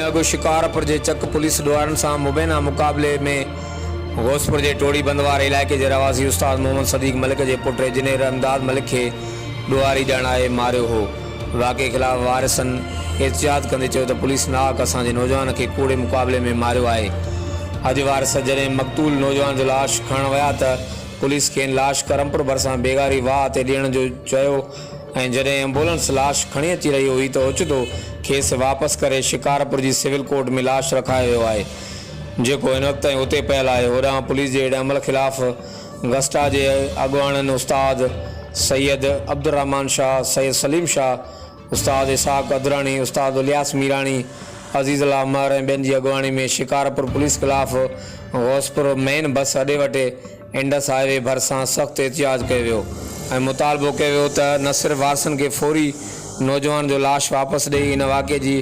ॾींहुं अॻु शिकारपुर जे चक पुलिस ॾुआरनि सां मुबैना मुक़ाबले में घोसपुर जे टोड़ी बंदवार इलाइक़े जे रवासी उस्ताद मोहम्मद सदीक मलिक जे पुट इंजीनियर अमदाद मलिक खे ॾुआरी ॼाणाए मारियो हो। वाक़े ख़िलाफ़ वारिसनि एहतिजाज कंदे चयो त पुलिस नाहक असांजे नौजवान खे कूड़े मुक़ाबले में मारियो आहे। अॼु वारिस जॾहिं मक़तूल नौजवान जो लाश खणण विया त पुलिस खेनि लाश करमपुर भरिसां बेगारी वाह ते ॾियण जो चयो ऐं जॾहिं एम्बुलेंस लाश खणी अची रही हुई त ओचितो खेसि वापसि करे शिकारपुर जी सिविल कोर्ट में लाश रखायो वियो आहे, जेको हिन वक़्तु ताईं उते पियल आहे। होॾां पुलिस जे अहिड़े अमल ख़िलाफ़ गस्टा जे अॻुवाणनि उस्ताद सैयद अब्दुर्रहमान शाह, सैयद सलीम शाह, उस्ताद इसाक अदरानी, उस्ताद इलियास मीरानी, अज़ीज़ अल्लाह अमर ऐं ॿियनि जी अॻुवाणी में शिकारपुर पुलिस ख़िलाफ़ घोसपुर मेन बस अॾे वटे इंडस हाईवे भरिसां सख़्तु एहतिजाज कयो वियो ऐं मुतालबो कयो वियो त न सिर्फ़ु वारसनि खे फौरी नौजवान जो लाश वापसि ॾेई हिन वाक़े जी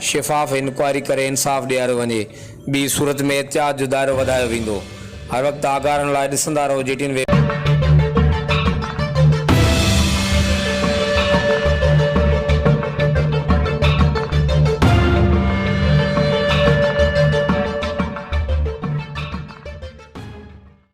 शिफ़ाफ़ इंक्वायरी करे इंसाफ़ ॾियारियो वञे। ॿी सूरत में एहतिजाज जो दाइरो वधायो वेंदो। हर वक़्तु आगाहनि लाइ ॾिसंदा रहो GTN।